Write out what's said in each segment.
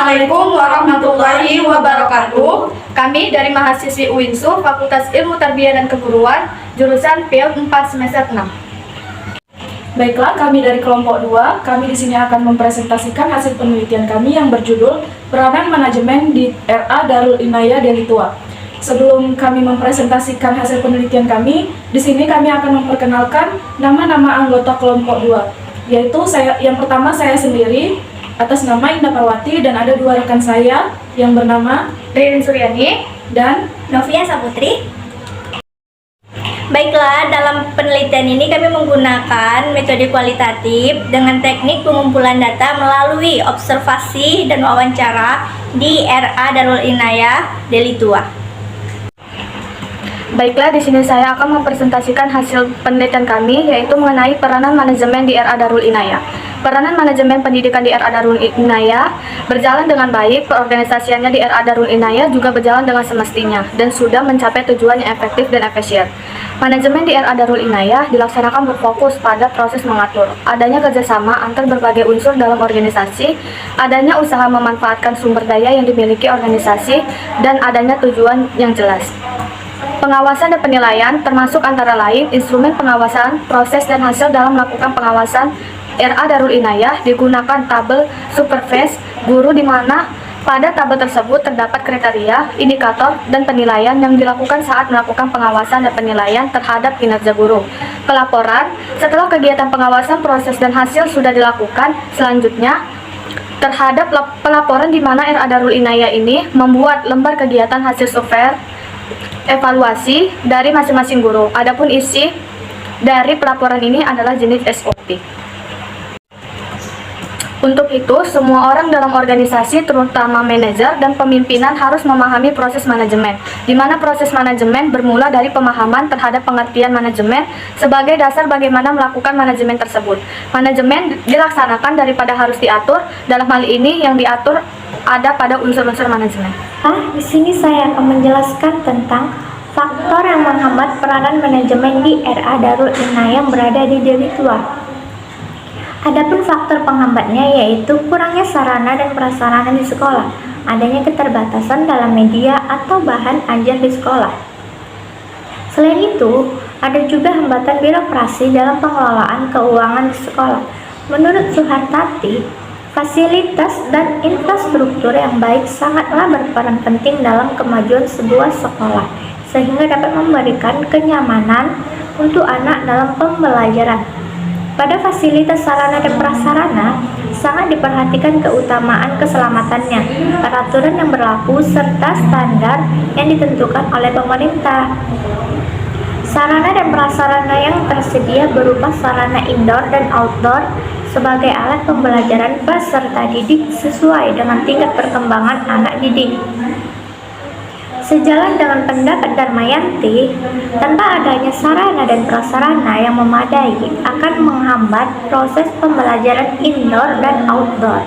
Assalamualaikum warahmatullahi wabarakatuh. Kami dari mahasiswi UINSU Fakultas Ilmu Tarbiyah dan Keguruan, jurusan PIL 4 semester 6. Baiklah, kami dari kelompok 2, kami di sini akan mempresentasikan hasil penelitian kami yang berjudul Peranan Manajemen di RA Darul Inayah Deli Tua. Sebelum kami mempresentasikan hasil penelitian kami, di sini kami akan memperkenalkan nama-nama anggota kelompok 2, yaitu yang pertama saya sendiri atas nama Indah Parwati, dan ada dua rekan saya yang bernama Ririn Suryani dan Novia Saputri. Baiklah, dalam penelitian ini kami menggunakan metode kualitatif dengan teknik pengumpulan data melalui observasi dan wawancara di RA Darul Inayah Deli Tua. Baiklah, di sini saya akan mempresentasikan hasil penelitian kami, yaitu mengenai peranan manajemen di RA Darul Inayah. Peranan manajemen pendidikan di RA Darul Inayah berjalan dengan baik, perorganisasiannya di RA Darul Inayah juga berjalan dengan semestinya dan sudah mencapai tujuan yang efektif dan efisien. Manajemen di RA Darul Inayah dilaksanakan berfokus pada proses mengatur, adanya kerjasama antar berbagai unsur dalam organisasi, adanya usaha memanfaatkan sumber daya yang dimiliki organisasi, dan adanya tujuan yang jelas. Pengawasan dan penilaian termasuk antara lain instrumen pengawasan, proses dan hasil dalam melakukan pengawasan RA Darul Inayah digunakan tabel supervise guru, di mana pada tabel tersebut terdapat kriteria, indikator, dan penilaian yang dilakukan saat melakukan pengawasan dan penilaian terhadap kinerja guru. Pelaporan setelah kegiatan pengawasan, proses dan hasil sudah dilakukan. Selanjutnya terhadap pelaporan, di mana RA Darul Inayah ini membuat lembar kegiatan hasil survei evaluasi dari masing-masing guru. Adapun isi dari pelaporan ini adalah jenis SOP. Untuk itu, semua orang dalam organisasi, terutama manajer dan pemimpinan, harus memahami proses manajemen, di mana proses manajemen bermula dari pemahaman terhadap pengertian manajemen sebagai dasar bagaimana melakukan manajemen tersebut. Manajemen dilaksanakan daripada harus diatur. Dalam hal ini, yang diatur ada pada unsur-unsur manajemen. Di sini saya akan menjelaskan tentang faktor yang menghambat peranan manajemen di RA Darul Inayah yang berada di Deli Tua. Adapun faktor penghambatnya yaitu kurangnya sarana dan prasarana di sekolah, adanya keterbatasan dalam media atau bahan ajar di sekolah. Selain itu, ada juga hambatan birokrasi dalam pengelolaan keuangan di sekolah. Menurut Suhartati, fasilitas dan infrastruktur yang baik sangatlah berperan penting dalam kemajuan sebuah sekolah, sehingga dapat memberikan kenyamanan untuk anak dalam pembelajaran. Pada fasilitas sarana dan prasarana, sangat diperhatikan keutamaan keselamatannya, peraturan yang berlaku, serta standar yang ditentukan oleh pemerintah. Sarana dan prasarana yang tersedia berupa sarana indoor dan outdoor sebagai alat pembelajaran peserta didik sesuai dengan tingkat perkembangan anak didik. Sejalan dengan pendapat Darmayanti, tanpa adanya sarana dan prasarana yang memadai akan menghambat proses pembelajaran indoor dan outdoor.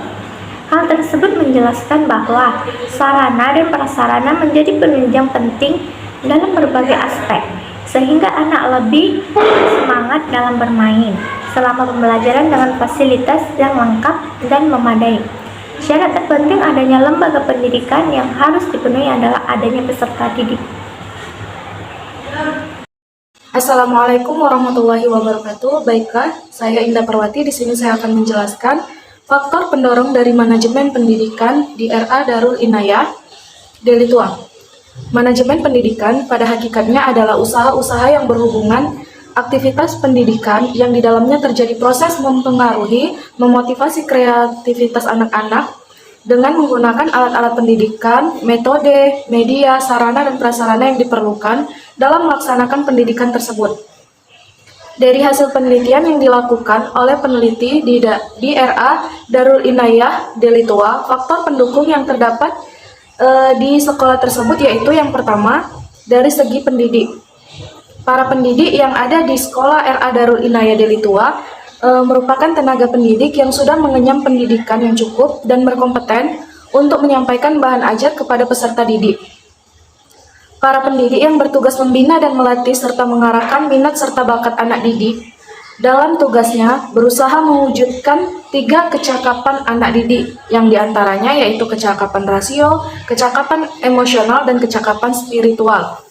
Hal tersebut menjelaskan bahwa sarana dan prasarana menjadi penunjang penting dalam berbagai aspek, sehingga anak lebih semangat dalam bermain selama pembelajaran dengan fasilitas yang lengkap dan memadai. Syarat terpenting adanya lembaga pendidikan yang harus dipenuhi adalah adanya peserta didik. Assalamualaikum warahmatullahi wabarakatuh. Baiklah, saya Indah Parwati. Di sini saya akan menjelaskan faktor pendorong dari manajemen pendidikan di RA Darul Inayah Deli Tua. Manajemen pendidikan pada hakikatnya adalah usaha-usaha yang berhubungan aktivitas pendidikan yang di dalamnya terjadi proses mempengaruhi, memotivasi kreativitas anak-anak dengan menggunakan alat-alat pendidikan, metode, media, sarana, dan prasarana yang diperlukan dalam melaksanakan pendidikan tersebut. Dari hasil penelitian yang dilakukan oleh peneliti di RA Darul Inayah Deli Tua, faktor pendukung yang terdapat di sekolah tersebut yaitu yang pertama, dari segi pendidik. Para pendidik yang ada di sekolah RA Darul Inayah Deli Tua merupakan tenaga pendidik yang sudah mengenyam pendidikan yang cukup dan berkompeten untuk menyampaikan bahan ajar kepada peserta didik. Para pendidik yang bertugas membina dan melatih serta mengarahkan minat serta bakat anak didik dalam tugasnya berusaha mewujudkan 3 kecakapan anak didik, yang diantaranya yaitu kecakapan rasio, kecakapan emosional, dan kecakapan spiritual.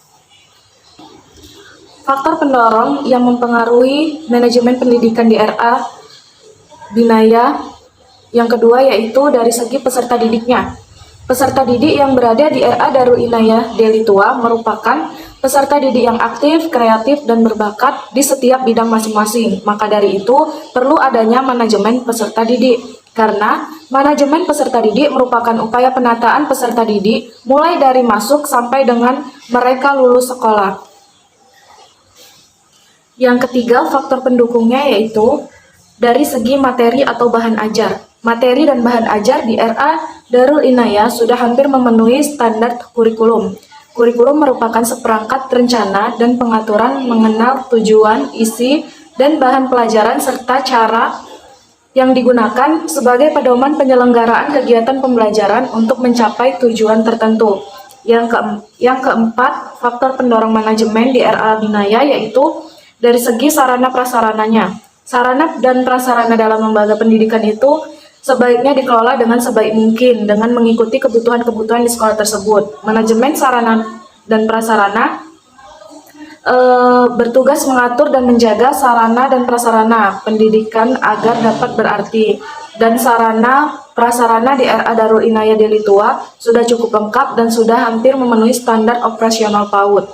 Faktor pendorong yang mempengaruhi manajemen pendidikan di RA Binaya yang kedua yaitu dari segi peserta didiknya. Peserta didik yang berada di RA Darul Inayah Deli Tua merupakan peserta didik yang aktif, kreatif, dan berbakat di setiap bidang masing-masing. Maka dari itu, perlu adanya manajemen peserta didik. Karena manajemen peserta didik merupakan upaya penataan peserta didik mulai dari masuk sampai dengan mereka lulus sekolah. Yang ketiga, faktor pendukungnya yaitu dari segi materi atau bahan ajar. Materi dan bahan ajar di RA Darul Inayah sudah hampir memenuhi standar kurikulum. Kurikulum merupakan seperangkat rencana dan pengaturan mengenal tujuan, isi, dan bahan pelajaran serta cara yang digunakan sebagai pedoman penyelenggaraan kegiatan pembelajaran untuk mencapai tujuan tertentu. Yang keempat, faktor pendorong manajemen di RA Binaya yaitu dari segi sarana prasarananya. Sarana dan prasarana dalam lembaga pendidikan itu sebaiknya dikelola dengan sebaik mungkin dengan mengikuti kebutuhan-kebutuhan di sekolah tersebut. Manajemen sarana dan prasarana bertugas mengatur dan menjaga sarana dan prasarana pendidikan agar dapat berarti. Dan sarana prasarana di RA Darul Inayah Deli Tua sudah cukup lengkap dan sudah hampir memenuhi standar operasional PAUD.